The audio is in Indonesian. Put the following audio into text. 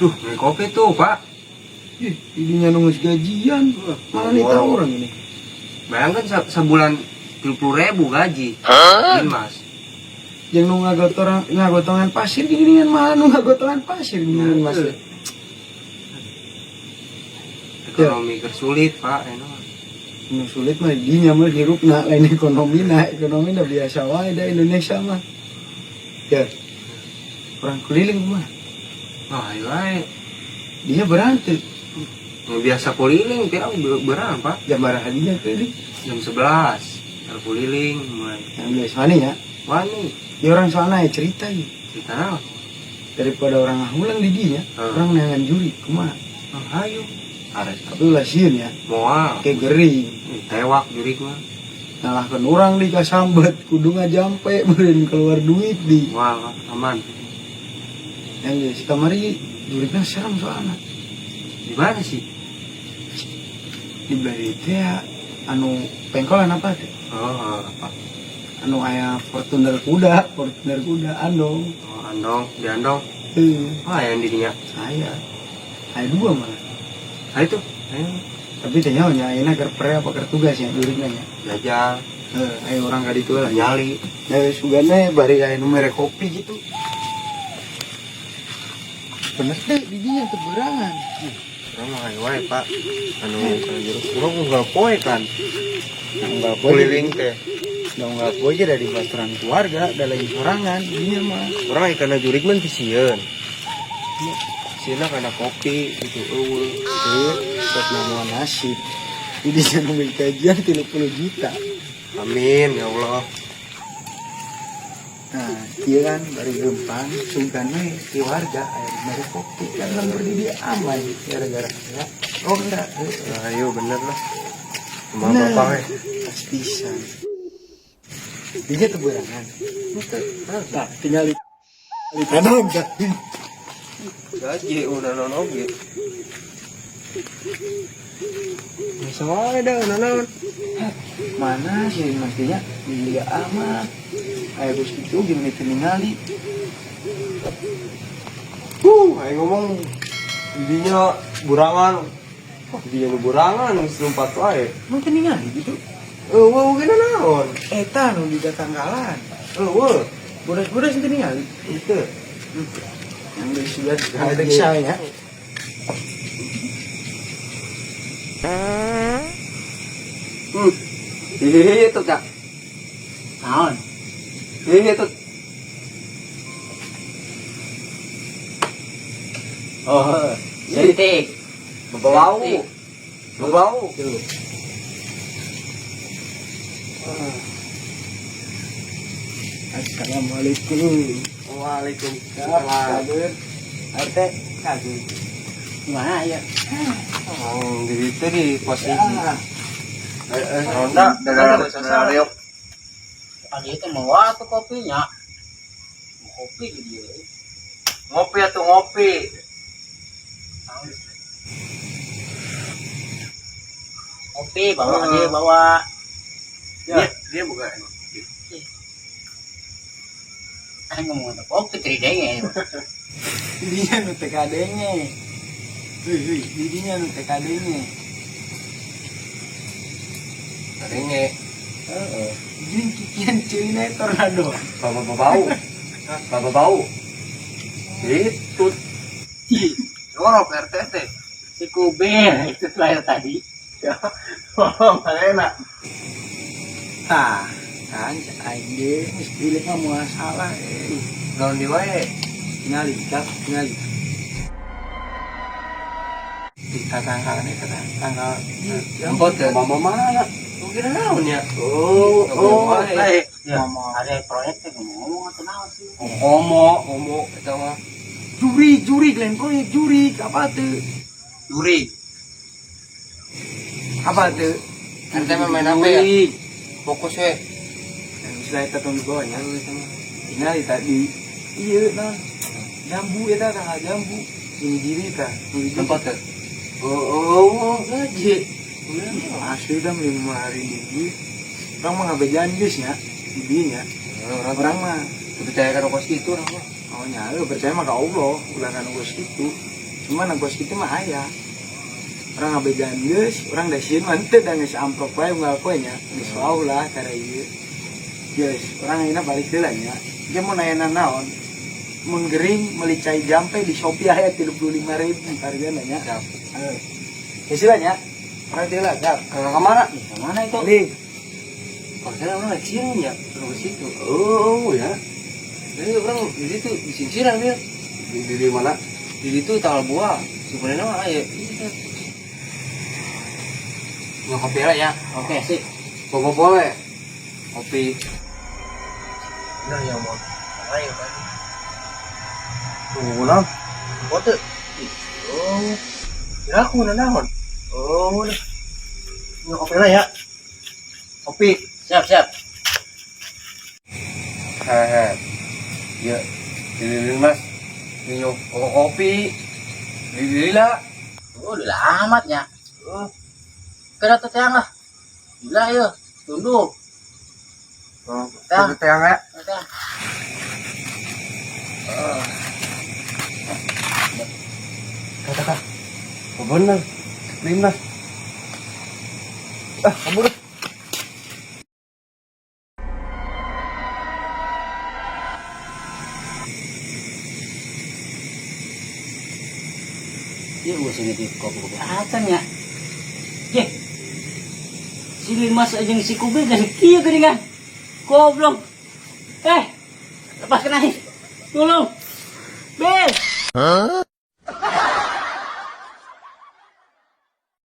Duh, main kopi tuh, Pak. Ininya nunggu gajian. Malah nih tahu orang ini. Bayangkan sebulan 70.000 gaji. Mas. Yang nunggu gotongan pasir gini kan malah nunggu gotongan pasir gini Mas. Ekonomi kersulit, Pak. Ini sulit mah dinya mah hirupna lain ekonomi dah biasa wae da Indonesia mah. Ya. Orang keliling mah. Wah, iya. Dia berhenti. Yang biasa keliling kira berapa? Jam berapa dia keliling? Jam 11. Baru keliling mulai. Yang biasa wani ya. Wani. Ya orang soalnya cerita ya. Cerita apa? Daripada orang ngahulang di dinya, orang nangan juri kumaha. Ayo. Ares. Tapi ulah sieun ya. Moal. Kayak gering. Tewak jurik mah. Nalahkan orang di kasambet kudu ngajampe beureun keluar duit di. Wah, aman. Yang geus kamari jurikna serem soalna. Di mana sih? Di bari teh anu pengkolan apa teh? Oh, apa? Anu aya Fortuner kuda andong. Oh, andong, di andong. Heuh, Yang dirinya. saya. Aya dua malah. Itu. Tapi teh nya ayeuna keur pre apa keur tugas ya jurikna nya. Jajal. Ayo orang ka ditu lah. Nyali. Sugana bari aya nu mere kopi gitu. Bener teh di dinya teu berangan. Orang mah wae, Pak. Anu jeruk urang unggal poe kan. Unggal poe Keliling teh. unggal poe ge dari baturan keluarga, da lain sorangan dinya mah. Urang kana jurik mah pisieun. Sieuna kana kopi gitu eueuh. Buat nama nasib. Ini jangan beli kajian 30 juta. Amin ya Allah. Nah, iya kan dari gempang, sungkan keluarga air mere kopi kan lembur di dia aman gara-gara ya. Oh enggak. Ayo bener lah. Cuma bapak we. Pastisan. Dia keberangan. Nah, tinggal di kadang kan. Gaji udah nonoge. Soalnya dah nanon. Mana sih mestinya dia amat. Ayo bos itu gimana ningali. Ayo ngomong dinya burangan. Dia burangan selumpat wae. Mungkin ningali gitu. Wah gini naon? Eta nu di tanggalan. Wah. Bodas-bodas itu ningali. Itu. Yang sudah periksa ya. Itu Kak. Naon? Itu. Oh, Sentik. Bau. Bau. Assalamualaikum. Waalaikumsalam. RT kagum. Gimana ya? Di itu di posisi. Ronda dalam skenario. Tadi itu mau apa kopinya? Kopi gitu. Ngopi atau ngopi? Kopi bawa aja bawa. Dia bukan. Kan ngomong apa? Kopi tridenge. Dia nu TKD-nya. Didinya nu TKD-nya. Adanya. Jin kikian cina tornado. Baba bau. Baba bau. Itu. Jorok RTT. Si Kuber itu lahir tadi. Oh, enak. Tah, kan aing ge geus pilih mah moal salah. Naon di wae? Ningali cap, ningali. Di tanggal eta tanggal. Empot ya. Mama mana? Kira naon ya? Oh, Ya, ada proyek teh ngomong atau naon sih? Omo eta mah. juri lain proyek juri apa tuh? Juri. Apa tuh? Ente mah main apa ya? Fokus we. Setelah kita tunggu bawahnya, ningali tadi. Iya, nah. Jambu eta tanggal jambu. Ini diri tah. Empot ya. Oh, gaji. Asli dah 5 hari ini. Orang mah ngabejan geus nya. Didinya. Orang mah percaya kan kos itu orang mah. oh nya percaya mah ka Allah, ulah kan geus kitu. Cuma bos kita mah ayah. Orang abegan geus, orang da sieun mah teu da geus amplop wae unggal poe nya. Geus wau lah cara ieu. Geus, orang ayeuna balik deui lah nya. Dia mau nanya naon? Mun gering meuli cai jampe di Shopee aya 35.000 hargana nya. Geus lah nya. Orang deui lah, Gap. Ka mana? Mana itu? Li, Padahal orang kecil ya, orang ke situ. Oh ya. Jadi orang di situ di sisiran dia. Di mana? Di situ tanggal buah. Sebenarnya mah ya. Nggak kopi lah ya. Oke, sih. Boleh. Kopi. Nah yang mau ayo kan. Tunggu nang. Foto. Oh. Kira aku mau naon? Oh. Nggak kopi lah ya. Kopi. Siap. Hehe. Ya. Lilin mas. Minum kopi. Lila. Oh, udah amat ya. Oh. Kena tetang lah. Gila ya. Tunduk. Oh. Tang. Tetang ya. Tetang. Kata. Bener. Lima. Kamu deh. Dia gue sini di kopi acan ya. Ye. Si Limas aja si Kubi kasih kia geningan. Goblok. Lepas kena. Tolong. Bel.